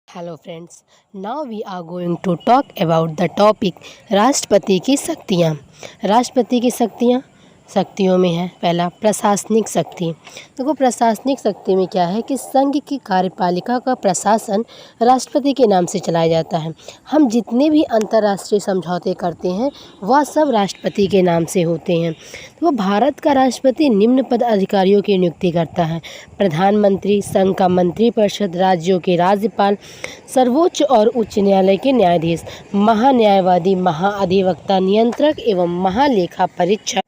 Hello friends, now we are going to talk about the topic राष्ट्रपति की शक्तियाँ। राष्ट्रपति की शक्तियों में है पहला प्रशासनिक शक्ति। देखो प्रशासनिक शक्ति में क्या है कि संघ की कार्यपालिका का प्रशासन राष्ट्रपति के नाम से चलाया जाता है। हम जितने भी अंतर्राष्ट्रीय समझौते करते हैं वह सब राष्ट्रपति के नाम से होते हैं। तो भारत का राष्ट्रपति निम्न पद अधिकारियों की नियुक्ति करता है: प्रधानमंत्री, संघ का मंत्रिपरिषद, राज्यों के राज्यपाल, सर्वोच्च और उच्च न्यायालय के न्यायाधीश, महान्यायवादी, महाअधिवक्ता, नियंत्रक एवं महालेखा परीक्षक,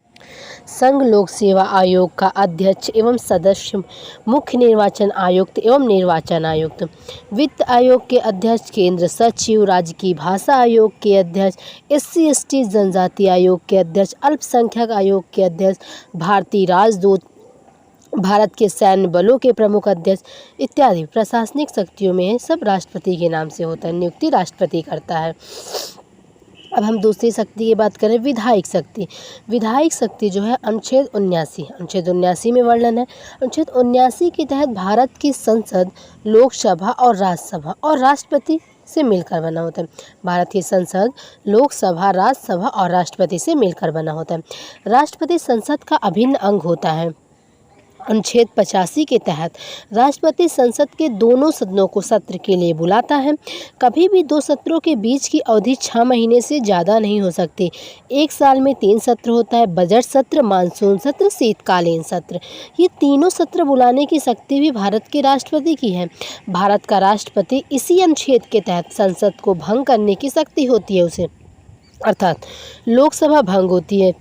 संघ लोक सेवा आयोग का अध्यक्ष एवं सदस्य, मुख्य निर्वाचन आयुक्त एवं निर्वाचन आयुक्त, वित्त आयोग के अध्यक्ष, केंद्र सचिव, राज्य की भाषा आयोग के अध्यक्ष, SC/ST जनजाति आयोग के अध्यक्ष, अल्पसंख्यक आयोग के अध्यक्ष, भारतीय राजदूत, भारत के सैन्य बलों के प्रमुख अध्यक्ष इत्यादि प्रशासनिक शक्तियों में सब राष्ट्रपति के नाम से होता है। नियुक्ति राष्ट्रपति करता है। अब हम दूसरी शक्ति की बात करें, विधायिक शक्ति। विधायिक शक्ति जो है अनुच्छेद 79 में वर्णन है। अनुच्छेद 79 के तहत भारत की संसद, लोकसभा और राज्यसभा और राष्ट्रपति से मिलकर बना होता है। भारत की संसद, लोकसभा, राज्यसभा और राष्ट्रपति से मिलकर बना होता है। राष्ट्रपति संसद का अभिन्न अंग होता है। अनुच्छेद 85 के तहत राष्ट्रपति संसद के दोनों सदनों को सत्र के लिए बुलाता है। कभी भी दो सत्रों के बीच की अवधि 6 महीने से ज़्यादा नहीं हो सकती। एक साल में 3 सत्र होता है: बजट सत्र, मानसून सत्र, शीतकालीन सत्र। ये तीनों सत्र बुलाने की शक्ति भी भारत के राष्ट्रपति की है। भारत का राष्ट्रपति इसी अनुच्छेद के तहत संसद को भंग करने की शक्ति होती है उसे, अर्थात लोकसभा भंग होती है।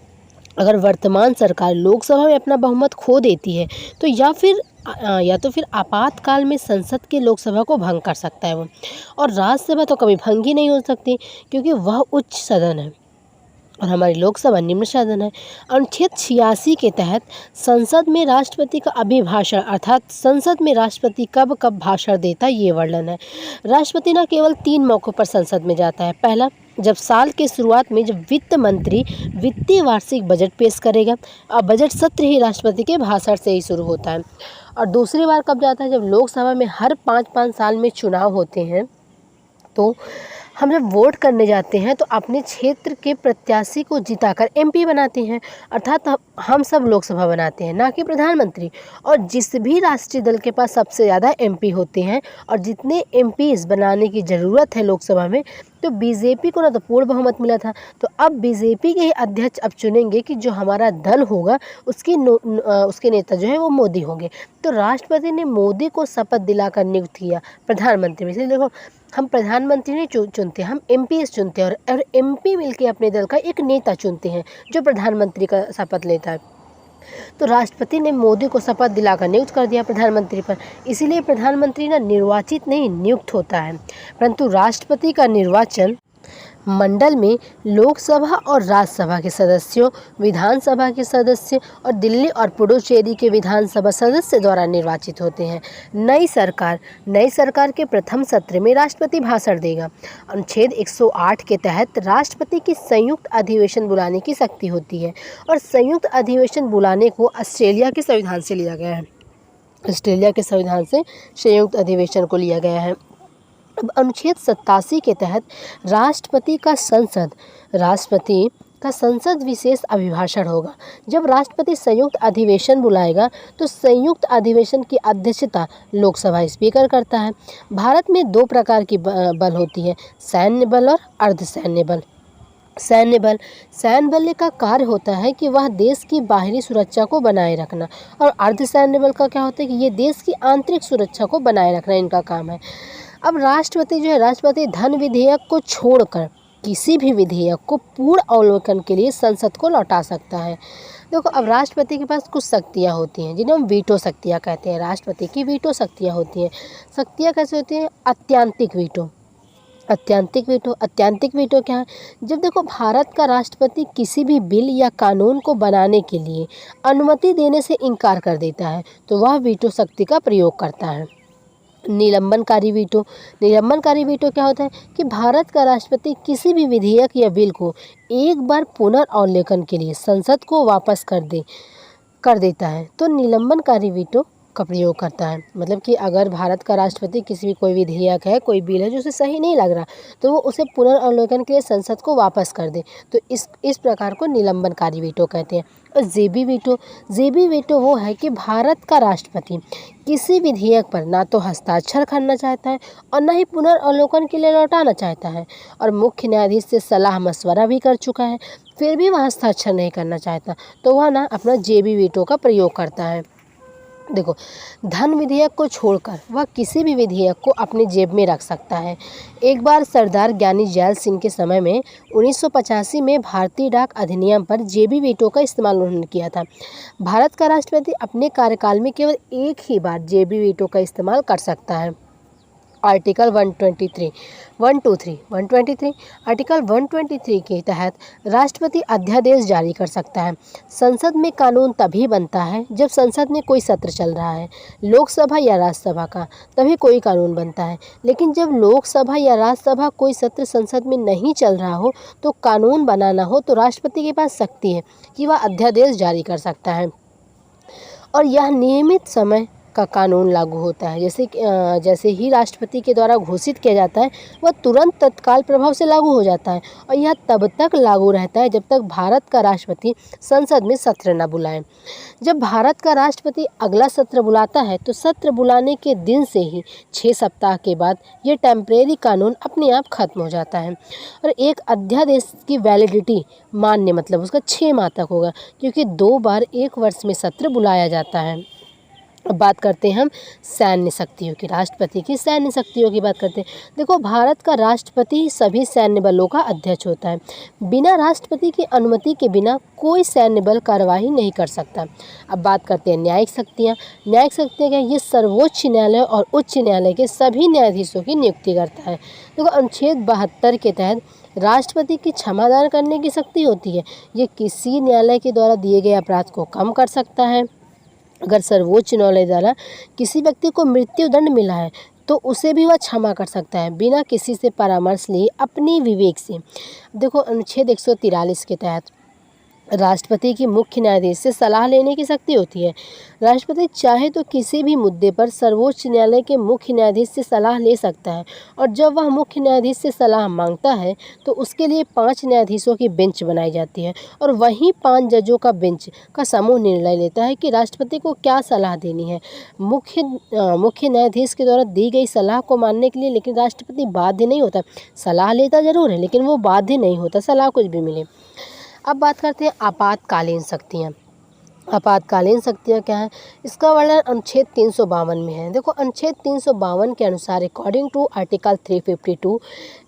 अगर वर्तमान सरकार लोकसभा में अपना बहुमत खो देती है तो या तो फिर आपातकाल में संसद के लोकसभा को भंग कर सकता है वो, और राज्यसभा तो कभी भंग ही नहीं हो सकती क्योंकि वह उच्च सदन है और हमारी लोकसभा निम्न सदन है। अनुच्छेद 86 के तहत संसद में राष्ट्रपति का अभिभाषण, अर्थात संसद में राष्ट्रपति कब कब भाषण देता है ये वर्णन है। राष्ट्रपति न केवल 3 मौक़ों पर संसद में जाता है। पहला, जब साल के शुरुआत में जब वित्त मंत्री वित्तीय वार्षिक बजट पेश करेगा, और बजट सत्र ही राष्ट्रपति के भाषण से ही शुरू होता है। और दूसरी बार कब जाता है, जब लोकसभा में हर 5-5 साल में चुनाव होते हैं तो हम जब वोट करने जाते हैं तो अपने क्षेत्र के प्रत्याशी को जिताकर MP बनाते हैं, अर्थात हम सब लोकसभा बनाते हैं, ना कि प्रधानमंत्री। और जिस भी राष्ट्रीय दल के पास सबसे ज़्यादा MP होते हैं और जितने MPs बनाने की ज़रूरत है लोकसभा में, तो BJP को ना तो पूर्ण बहुमत मिला था, तो अब BJP के ही अध्यक्ष अब चुनेंगे कि जो हमारा दल होगा उसके नेता जो है वो मोदी होंगे। तो राष्ट्रपति ने मोदी को शपथ दिलाकर नियुक्त किया प्रधानमंत्री में। इसलिए देखो, हम प्रधानमंत्री नहीं चुनते, हम MPs चुनते हैं और MP मिलकर अपने दल का एक नेता चुनते हैं जो प्रधानमंत्री का शपथ लेता है। तो राष्ट्रपति ने मोदी को शपथ दिलाकर नियुक्त कर दिया प्रधानमंत्री पर। इसीलिए प्रधानमंत्री ना निर्वाचित नहीं नियुक्त होता है, परंतु राष्ट्रपति का निर्वाचन मंडल में लोकसभा और राज्यसभा के सदस्यों, विधानसभा के सदस्य और दिल्ली और पुडुचेरी के विधानसभा सदस्य द्वारा निर्वाचित होते हैं। नई सरकार के प्रथम सत्र में राष्ट्रपति भाषण देगा। अनुच्छेद 108 के तहत राष्ट्रपति की संयुक्त अधिवेशन बुलाने की शक्ति होती है और संयुक्त अधिवेशन बुलाने को ऑस्ट्रेलिया के संविधान से लिया गया है। ऑस्ट्रेलिया के संविधान से संयुक्त अधिवेशन को लिया गया है। अब अनुच्छेद 87 के तहत राष्ट्रपति का संसद विशेष अभिभाषण होगा। जब राष्ट्रपति संयुक्त अधिवेशन बुलाएगा तो संयुक्त अधिवेशन की अध्यक्षता लोकसभा स्पीकर करता है। भारत में 2 प्रकार की बल होती है: सैन्य बल और अर्धसैन्य बल। सैन्य बल का कार्य होता है कि वह देश की बाहरी सुरक्षा को बनाए रखना, और अर्धसैन्य बल का क्या होता है कि ये देश की आंतरिक सुरक्षा को बनाए रखना इनका काम है। अब राष्ट्रपति धन विधेयक को छोड़कर किसी भी विधेयक को पूर्ण अवलोकन के लिए संसद को लौटा सकता है। देखो, अब राष्ट्रपति के पास कुछ शक्तियाँ होती हैं जिन्हें हम वीटो शक्तियाँ कहते हैं। राष्ट्रपति की वीटो शक्तियाँ होती हैं। शक्तियाँ कैसे होती हैं? अत्यंतिक वीटो क्या है? जब देखो भारत का राष्ट्रपति किसी भी बिल या कानून को बनाने के लिए अनुमति देने से इनकार कर देता है तो वह वीटो शक्ति का प्रयोग करता है। निलंबनकारी वीटो क्या होता है कि भारत का राष्ट्रपति किसी भी विधेयक या बिल को एक बार पुनर्अवलोकन के लिए संसद को वापस कर देता है तो निलंबनकारी वीटो का प्रयोग करता है। मतलब कि अगर भारत का राष्ट्रपति किसी भी कोई विधेयक है, कोई बिल है जो उसे सही नहीं लग रहा, तो वो उसे पुनर्अवलोकन के लिए संसद को वापस कर दे, तो इस प्रकार को निलंबनकारी वीटो कहते हैं। और जेबी वीटो वो है कि भारत का राष्ट्रपति किसी विधेयक पर ना तो हस्ताक्षर करना चाहता है और ना ही पुनर्अवलोकन के लिए लौटाना चाहता है, और मुख्य न्यायाधीश से सलाह मशवरा भी कर चुका है, फिर भी वह हस्ताक्षर नहीं करना चाहता, तो वह ना अपना जेबी वीटो का प्रयोग करता है। देखो, धन विधेयक को छोड़कर वह किसी भी विधेयक को अपनी जेब में रख सकता है। एक बार सरदार ज्ञानी जैल सिंह के समय में 1985 में भारतीय डाक अधिनियम पर जेबी वीटो का इस्तेमाल उन्होंने किया था। भारत का राष्ट्रपति अपने कार्यकाल में केवल एक ही बार जेबी वीटो का इस्तेमाल कर सकता है। आर्टिकल 123 आर्टिकल 123 के तहत राष्ट्रपति अध्यादेश जारी कर सकता है। संसद में कानून तभी बनता है जब संसद में कोई सत्र चल रहा है, लोकसभा या राज्यसभा का, तभी कोई कानून बनता है। लेकिन जब लोकसभा या राज्यसभा कोई सत्र संसद में नहीं चल रहा हो, तो कानून बनाना हो, तो राष्ट्रपति के पास शक्ति है कि वह अध्यादेश जारी कर सकता है, और यह नियमित समय का कानून लागू होता है। जैसे ही राष्ट्रपति के द्वारा घोषित किया जाता है, वह तुरंत तत्काल प्रभाव से लागू हो जाता है, और यह तब तक लागू रहता है जब तक भारत का राष्ट्रपति संसद में सत्र न बुलाए। जब भारत का राष्ट्रपति अगला सत्र बुलाता है, तो सत्र बुलाने के दिन से ही 6 सप्ताह के बाद यह टेम्परेरी कानून अपने आप खत्म हो जाता है, और एक अध्यादेश की वैलिडिटी मान्य मतलब उसका 6 माह तक होगा, क्योंकि 2 बार 1 वर्ष में सत्र बुलाया जाता है। अब बात करते हैं हम सैन्य शक्तियों की, राष्ट्रपति की सैन्य शक्तियों की बात करते हैं। देखो, भारत का राष्ट्रपति सभी सैन्य बलों का अध्यक्ष होता है। बिना राष्ट्रपति की अनुमति के बिना कोई सैन्य बल कार्यवाही नहीं कर सकता। अब बात करते हैं न्यायिक शक्तियाँ। न्यायिक शक्तियाँ क्या, ये सर्वोच्च न्यायालय और उच्च न्यायालय के सभी न्यायाधीशों की नियुक्ति करता है। देखो, अनुच्छेद 72 के तहत राष्ट्रपति की क्षमादान करने की शक्ति होती है। ये किसी न्यायालय के द्वारा दिए गए अपराध को कम कर सकता है। अगर सर्वोच्च न्यायालय द्वारा किसी व्यक्ति को मृत्युदंड मिला है, तो उसे भी वह क्षमा कर सकता है बिना किसी से परामर्श लिए, अपनी विवेक से। देखो, अनुच्छेद 143 के तहत राष्ट्रपति की मुख्य न्यायाधीश से सलाह लेने की शक्ति होती है। राष्ट्रपति चाहे तो किसी भी मुद्दे पर सर्वोच्च न्यायालय के मुख्य न्यायाधीश से सलाह ले सकता है, और जब वह मुख्य न्यायाधीश से सलाह मांगता है, तो उसके लिए 5 न्यायाधीशों की बेंच बनाई जाती है, और वहीं 5 जजों का बेंच का समूह निर्णय लेता है कि राष्ट्रपति को क्या सलाह देनी है। मुख्य न्यायाधीश के द्वारा दी गई सलाह को मानने के लिए लेकिन राष्ट्रपति बाध्य नहीं होता। सलाह लेता जरूर है, लेकिन वो बाध्य नहीं होता, सलाह कुछ भी मिले। अब बात करते हैं आपातकालीन शक्तियाँ। आपातकालीन शक्तियाँ क्या हैं, इसका वर्णन अनुच्छेद 352 में है। देखो, अनुच्छेद 352 के अनुसार अकॉर्डिंग टू आर्टिकल 352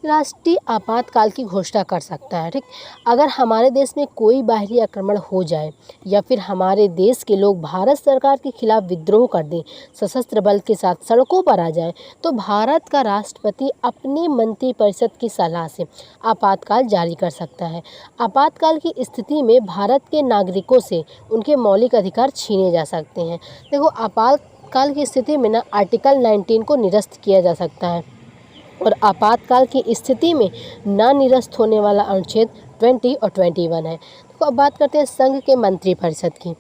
राष्ट्रीय आपातकाल की घोषणा कर सकता है। ठीक, अगर हमारे देश में कोई बाहरी आक्रमण हो जाए, या फिर हमारे देश के लोग भारत सरकार के खिलाफ विद्रोह कर दें, सशस्त्र बल के साथ सड़कों पर आ जाए, तो भारत का राष्ट्रपति अपने मंत्रिपरिषद की सलाह से आपातकाल जारी कर सकता है। आपातकाल की स्थिति में भारत के नागरिकों से उनके मौलिक अधिकार छीने जा सकते हैं। देखो, आपातकाल की स्थिति में ना आर्टिकल 19 को निरस्त किया जा सकता है, और आपातकाल की स्थिति में ना निरस्त होने वाला अनुच्छेद 20 और 21 है। तो अब बात करते हैं संघ के मंत्रिपरिषद की।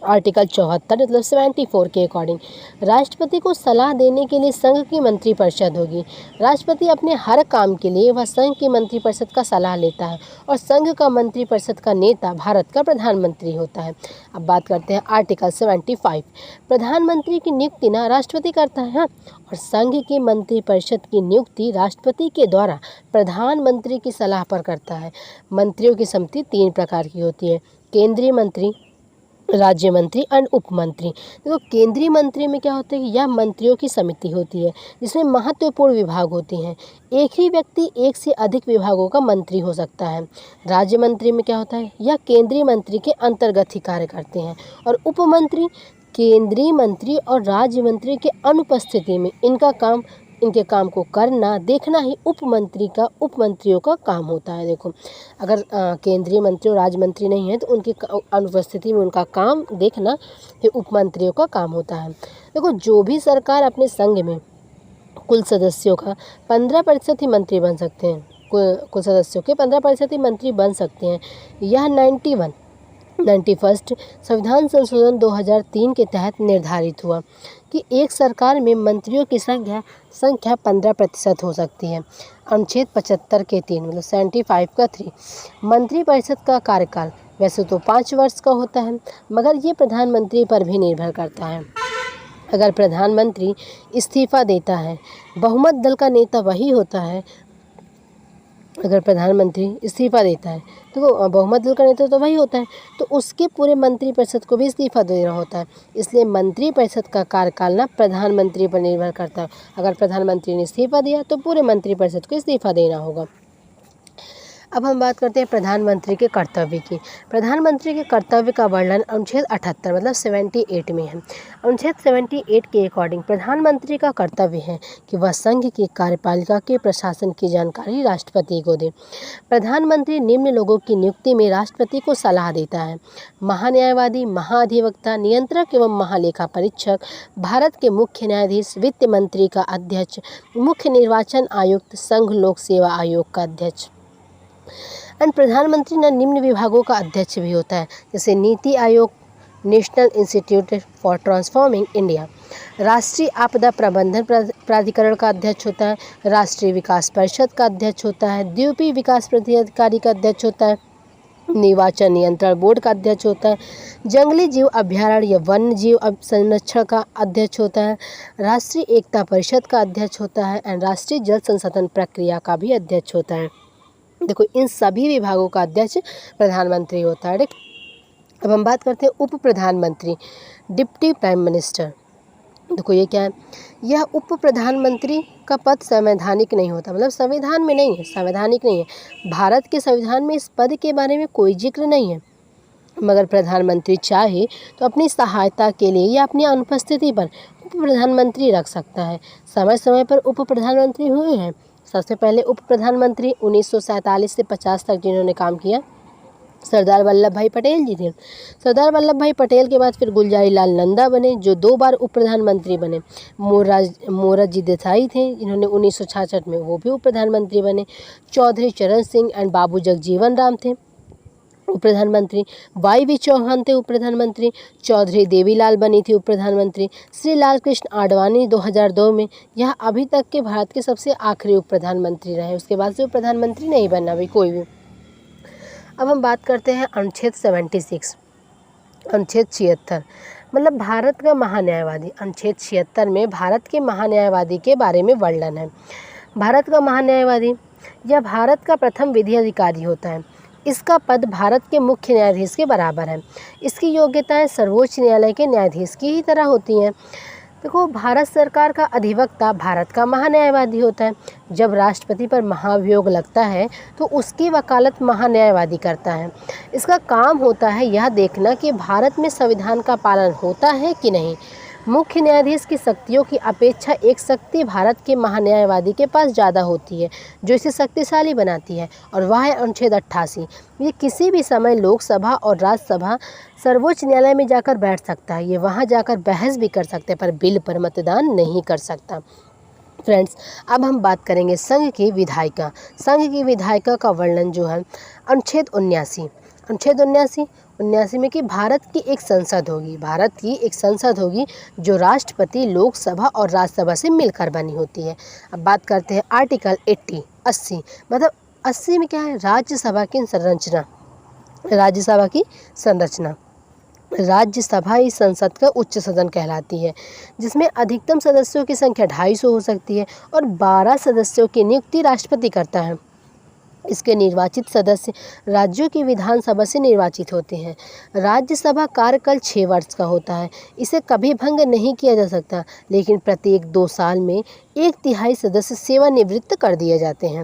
आर्टिकल 74 मतलब 74 के अकॉर्डिंग राष्ट्रपति को सलाह देने के लिए संघ की मंत्रिपरिषद होगी। राष्ट्रपति अपने हर काम के लिए वह संघ की मंत्रिपरिषद का सलाह लेता है, और संघ का मंत्रिपरिषद का नेता भारत का प्रधानमंत्री होता है। अब बात करते हैं आर्टिकल 75। प्रधानमंत्री की नियुक्ति ना राष्ट्रपति करता है, और संघ की मंत्रिपरिषद की नियुक्ति राष्ट्रपति के द्वारा प्रधानमंत्री की सलाह पर करता है। मंत्रियों की समिति 3 प्रकार की होती है, केंद्रीय मंत्री, राज्य मंत्री और उप मंत्री। देखो, केंद्रीय मंत्री में क्या होता है कि यह मंत्रियों की समिति होती है जिसमें महत्वपूर्ण विभाग होते हैं। एक ही व्यक्ति एक से अधिक विभागों का मंत्री हो सकता है। राज्य मंत्री में क्या होता है, यह केंद्रीय मंत्री के अंतर्गत ही कार्य करते हैं। और उप मंत्री केंद्रीय मंत्री और राज्य मंत्री के अनुपस्थिति में इनके काम को करना देखना ही उप मंत्रियों का काम होता है। देखो, अगर केंद्रीय मंत्री और राज्य मंत्री नहीं है, तो उनकी अनुपस्थिति में उनका काम देखना ये उप मंत्रियों का काम होता है। देखो, जो भी सरकार अपने संघ में कुल सदस्यों का 15% ही मंत्री बन सकते हैं, कुल सदस्यों के 15% ही मंत्री बन सकते हैं। यह 91 91 संविधान संशोधन 2003 के तहत निर्धारित हुआ कि एक सरकार में मंत्रियों की संख्या 15% हो सकती है। अनुच्छेद 75 के 3 मतलब 75 का 3 मंत्रिपरिषद का कार्यकाल वैसे तो 5 वर्ष का होता है, मगर ये प्रधानमंत्री पर भी निर्भर करता है। अगर प्रधानमंत्री इस्तीफा देता है, बहुमत दल का नेता वही होता है। अगर प्रधानमंत्री इस्तीफा देता है तो बहुमत दल का नेता तो वही होता है, तो उसके पूरे मंत्रिपरिषद को भी इस्तीफा देना होता है। इसलिए मंत्रिपरिषद का कार्यकाल ना प्रधानमंत्री पर निर्भर करता है। अगर प्रधानमंत्री ने इस्तीफा दिया तो पूरे मंत्रिपरिषद को इस्तीफा देना होगा। अब हम बात करते हैं प्रधानमंत्री के कर्तव्य की। प्रधानमंत्री के कर्तव्य का वर्णन अनुच्छेद 78 मतलब 78 में है। अनुच्छेद 78 के अकॉर्डिंग प्रधानमंत्री का कर्तव्य है कि वह संघ की कार्यपालिका के प्रशासन की जानकारी राष्ट्रपति को दे। प्रधानमंत्री निम्न लोगों की नियुक्ति में राष्ट्रपति को सलाह देता है: महान्यायवादी, महाधिवक्ता, नियंत्रक एवं महालेखा परीक्षक, भारत के मुख्य न्यायाधीश, वित्त मंत्री का अध्यक्ष, मुख्य निर्वाचन आयुक्त, संघ लोक सेवा आयोग का अध्यक्ष। एंड प्रधानमंत्री न निम्न विभागों का अध्यक्ष भी होता है, जैसे NITI Aayog, national institute for transforming India, राष्ट्रीय आपदा प्रबंधन प्राधिकरण का अध्यक्ष होता है, राष्ट्रीय विकास परिषद का अध्यक्ष होता है, द्वीपीय विकास प्राधिकारी का अध्यक्ष होता है, निर्वाचन नियंत्रण बोर्ड का अध्यक्ष होता है, जंगली जीव अभ्यारण्य या वन्य जीव संरक्षण का अध्यक्ष होता है, राष्ट्रीय एकता परिषद का अध्यक्ष होता है एंड राष्ट्रीय जल संसाधन प्रक्रिया का भी अध्यक्ष होता है। देखो, इन सभी विभागों का अध्यक्ष प्रधानमंत्री होता है। अब हम बात करते हैं उप प्रधानमंत्री, डिप्टी प्राइम मिनिस्टर। देखो ये क्या है, यह उप प्रधानमंत्री का पद संवैधानिक नहीं होता, मतलब संविधान में नहीं है, संवैधानिक नहीं है। भारत के संविधान में इस पद के बारे में कोई जिक्र नहीं है, मगर प्रधानमंत्री चाहे तो अपनी सहायता के लिए या अपनी अनुपस्थिति पर उप प्रधानमंत्री रख सकता है। समय समय पर उप प्रधानमंत्री हुए हैं। सबसे पहले उप प्रधानमंत्री 1947 से 50 तक जिन्होंने काम किया, सरदार वल्लभ भाई पटेल जी थे। सरदार वल्लभ भाई पटेल के बाद फिर गुलजारी लाल नंदा बने, जो 2 बार उप प्रधानमंत्री बने। मोरारजी देसाई थे, जिन्होंने 1966 में वो भी उप प्रधानमंत्री बने। चौधरी चरण सिंह एंड बाबू जगजीवन राम थे उप प्रधानमंत्री। YV चौहान थे उप प्रधानमंत्री। चौधरी देवीलाल बनी थी उप प्रधानमंत्री। श्री लाल कृष्ण आडवाणी 2002 में, यह अभी तक के भारत के सबसे आखिरी उप प्रधानमंत्री रहे। उसके बाद से उप प्रधानमंत्री नहीं बनना भाई कोई भी। अब हम बात करते हैं अनुच्छेद 76, अनुच्छेद 76 मतलब भारत का महान्यायवादी। अनुच्छेद 76 में भारत के महान्यायवादी के बारे में वर्णन है। भारत का महान्यायवादी यह भारत का प्रथम विधि अधिकारी होता है। इसका पद भारत के मुख्य न्यायाधीश के बराबर है। इसकी योग्यताएं सर्वोच्च न्यायालय के न्यायाधीश की ही तरह होती हैं। देखो, भारत सरकार का अधिवक्ता भारत का महान्यायवादी होता है। जब राष्ट्रपति पर महाभियोग लगता है तो उसकी वकालत महान्यायवादी करता है। इसका काम होता है यह देखना कि भारत में संविधान का पालन होता है कि नहीं। मुख्य न्यायाधीश की शक्तियों की अपेक्षा एक शक्ति भारत के महान्यायवादी के पास ज़्यादा होती है, जो इसे शक्तिशाली बनाती है, और वह है अनुच्छेद 88। ये किसी भी समय लोकसभा और राज्यसभा सर्वोच्च न्यायालय में जाकर बैठ सकता है। ये वहाँ जाकर बहस भी कर सकते हैं, पर बिल पर मतदान नहीं कर सकता। फ्रेंड्स, अब हम बात करेंगे संघ की विधायिका। संघ की विधायिका का वर्णन जो है अनुच्छेद 79, अनुच्छेद 79 में कि भारत की एक संसद होगी, भारत की एक संसद होगी जो राष्ट्रपति, लोकसभा और राज्यसभा से मिलकर बनी होती है। अब बात करते हैं आर्टिकल 80 मतलब 80 में क्या है, राज्यसभा की संरचना। राज्यसभा की संरचना, राज्यसभा इस संसद का उच्च सदन कहलाती है, जिसमें अधिकतम सदस्यों की संख्या 250 हो सकती है और 12 सदस्यों की नियुक्ति राष्ट्रपति करता है। इसके निर्वाचित सदस्य राज्यों की विधानसभा से निर्वाचित होते हैं। राज्यसभा कार्यकाल 6 वर्ष का होता है। इसे कभी भंग नहीं किया जा सकता, लेकिन प्रत्येक 2 साल में 1/3 सदस्य सेवानिवृत्त कर दिए जाते हैं।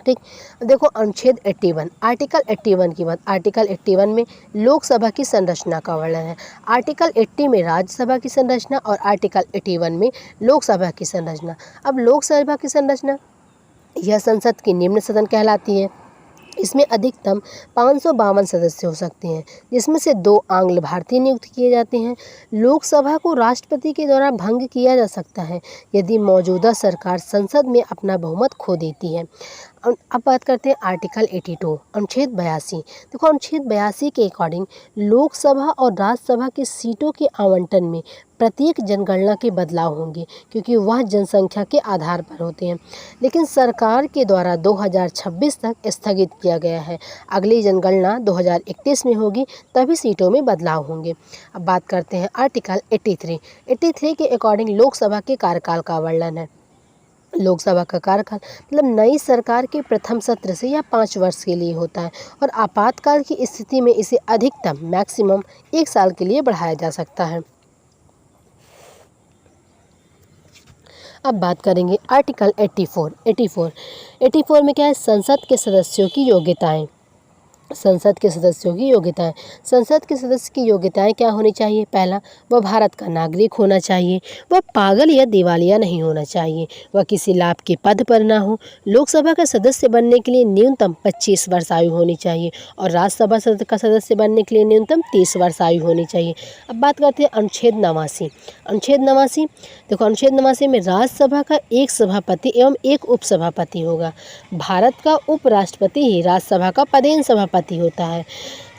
ठीक, देखो अनुच्छेद 81, आर्टिकल 81 की बात। आर्टिकल 81 में लोकसभा की संरचना का वर्णन है। आर्टिकल 80 में राज्यसभा की संरचना और आर्टिकल 81 में लोकसभा की संरचना। अब लोकसभा की संरचना यह संसद की निम्न सदन कहलाती है। इसमें अधिकतम 552 सदस्य हो सकते हैं, जिसमें से 2 आंग्ल भारतीय नियुक्त किए जाते हैं। लोकसभा को राष्ट्रपति के द्वारा भंग किया जा सकता है यदि मौजूदा सरकार संसद में अपना बहुमत खो देती है। अब बात करते हैं आर्टिकल 82 अनुच्छेद 82। देखो अनुच्छेद 82 के अकॉर्डिंग लोकसभा और राज्यसभा की सीटों के आवंटन में प्रत्येक जनगणना के बदलाव होंगे, क्योंकि वह जनसंख्या के आधार पर होते हैं, लेकिन सरकार के द्वारा 2026 तक स्थगित किया गया है। अगली जनगणना 2031 में होगी, तभी सीटों में बदलाव होंगे। अब बात करते हैं आर्टिकल 83 के अकॉर्डिंग लोकसभा के कार्यकाल का वर्णन है। लोकसभा का कार्यकाल मतलब नई सरकार के प्रथम सत्र से यह 5 वर्ष के लिए होता है और आपातकाल की स्थिति में इसे अधिकतम मैक्सिमम 1 साल के लिए बढ़ाया जा सकता है। अब बात करेंगे आर्टिकल 84 में क्या है, संसद के सदस्यों की योग्यताएं। संसद के सदस्यों की योग्यताएं, संसद के सदस्य की योग्यताएं क्या होनी चाहिए। पहला, वह भारत का नागरिक होना चाहिए, वह पागल या दिवालिया नहीं होना चाहिए, वह किसी लाभ के पद पर ना हो। लोकसभा का सदस्य बनने के लिए न्यूनतम 25 वर्ष आयु होनी चाहिए और राज्यसभा का सदस्य बनने के लिए न्यूनतम 30 वर्ष आयु होनी चाहिए। अब बात करते हैं अनुच्छेद 89। देखो अनुच्छेद 89 में राज्यसभा का एक सभापति एवं एक उपसभापति होगा। भारत का उपराष्ट्रपति ही राज्यसभा का पदेन सभापति होता है।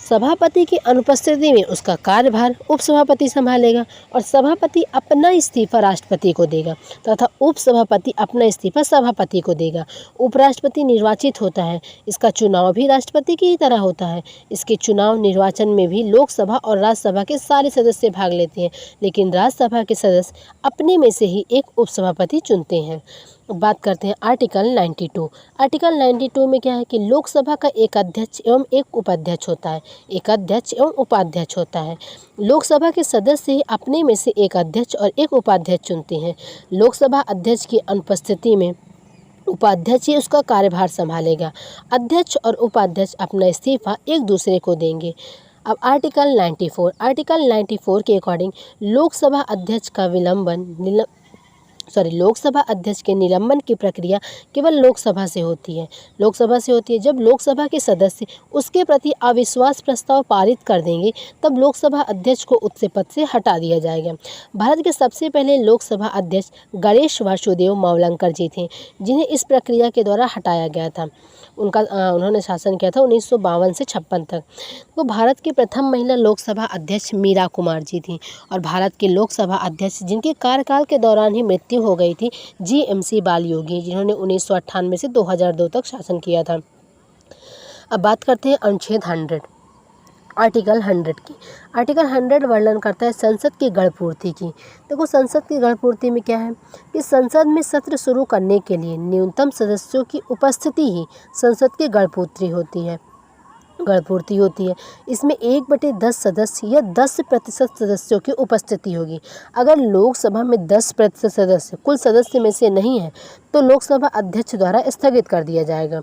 सभापति की अनुपस्थिति में उसका कार्यभार उपसभापति संभालेगा और सभापति अपना इस्तीफा राष्ट्रपति को देगा तथा उपसभापति अपना इस्तीफा सभापति को देगा। उपराष्ट्रपति निर्वाचित होता है, इसका चुनाव भी राष्ट्रपति की ही तरह होता है। इसके चुनाव निर्वाचन में भी लोकसभा और राज्यसभा के सारे सदस्य भाग लेते हैं, लेकिन राज्यसभा के सदस्य अपने में से ही एक उपसभापति चुनते हैं। बात करते हैं आर्टिकल 92 में क्या है कि लोकसभा का एक अध्यक्ष एवं एक उपाध्यक्ष होता है। एक अध्यक्ष एवं उपाध्यक्ष होता है। लोकसभा के सदस्य ही अपने में से एक अध्यक्ष और एक उपाध्यक्ष चुनते हैं। लोकसभा अध्यक्ष की अनुपस्थिति में उपाध्यक्ष ही उसका कार्यभार संभालेगा। अध्यक्ष और उपाध्यक्ष अपना इस्तीफा एक दूसरे को देंगे। अब आर्टिकल 94 के अकॉर्डिंग लोकसभा अध्यक्ष के निलंबन की प्रक्रिया केवल लोकसभा से होती है। जब लोकसभा के सदस्य उसके प्रति अविश्वास प्रस्ताव पारित कर देंगे, तब लोकसभा अध्यक्ष को उससे पद से हटा दिया जाएगा। भारत के सबसे पहले लोकसभा अध्यक्ष गणेश वासुदेव मावलंकर जी थे, जिन्हें इस प्रक्रिया के द्वारा हटाया गया था। उन्होंने शासन किया था 1952 से 56 तक। वो भारत की प्रथम महिला लोकसभा अध्यक्ष मीरा कुमार जी थी और भारत के लोकसभा अध्यक्ष जिनके कार्यकाल के दौरान ही मृत्यु हो गई थी, GMC बालयोगी, जिन्होंने 1998 से 2002 तक शासन किया था। अब बात करते हैं अनुच्छेद 100, आर्टिकल 100 की। आर्टिकल 100 वर्णन करता है संसद की गणपूर्ति की। देखो संसद की गणपूर्ति में क्या है कि संसद में सत्र शुरू करने के लिए न्यूनतम सदस्यों की उपस्थिति ही संसद की गणपूर्ति होती है। इसमें 1/10 सदस्य या 10% सदस्यों की उपस्थिति होगी। अगर लोकसभा में 10% सदस्य कुल सदस्य में से नहीं है, तो लोकसभा अध्यक्ष द्वारा स्थगित कर दिया जाएगा।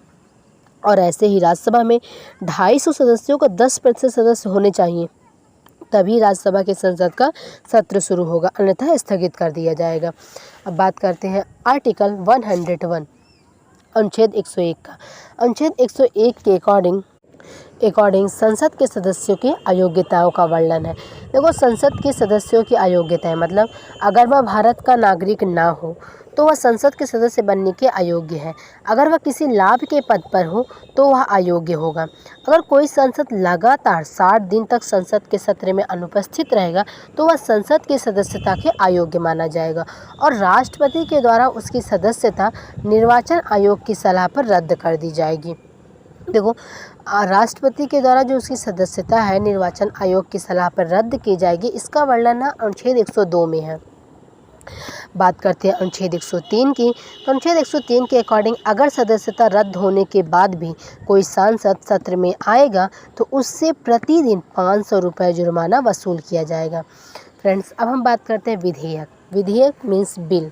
और ऐसे ही राज्यसभा में 250 सदस्यों का 10% सदस्य होने चाहिए, तभी राज्यसभा के संसद का सत्र शुरू होगा, अन्यथा स्थगित कर दिया जाएगा। अब बात करते हैं आर्टिकल 101 अनुच्छेद 101 का। अनुच्छेद 101 के अकॉर्डिंग संसद के सदस्यों की अयोग्यताओं का वर्णन है। देखो संसद के सदस्यों की अयोग्यताएं मतलब अगर वह भारत का नागरिक ना हो तो वह संसद के सदस्य बनने के अयोग्य है। अगर वह किसी लाभ के पद पर हो तो वह अयोग्य होगा। अगर कोई सांसद लगातार 60 दिन तक संसद के सत्र में अनुपस्थित रहेगा तो वह संसद की सदस्यता के अयोग्य माना जाएगा और राष्ट्रपति के द्वारा उसकी सदस्यता निर्वाचन आयोग की सलाह पर रद्द कर दी जाएगी। देखो राष्ट्रपति के द्वारा जो उसकी सदस्यता है निर्वाचन आयोग की सलाह पर रद्द की जाएगी, इसका वर्णन अनुच्छेद 102 में है। बात करते हैं अनुच्छेद 103 की। तो अनुच्छेद 103 के अकॉर्डिंग अगर सदस्यता रद्द होने के बाद भी कोई सांसद सत्र में आएगा तो उससे प्रतिदिन 500 रुपये जुर्माना वसूल किया जाएगा। फ्रेंड्स, अब हम बात करते हैं विधेयक मीन्स बिल।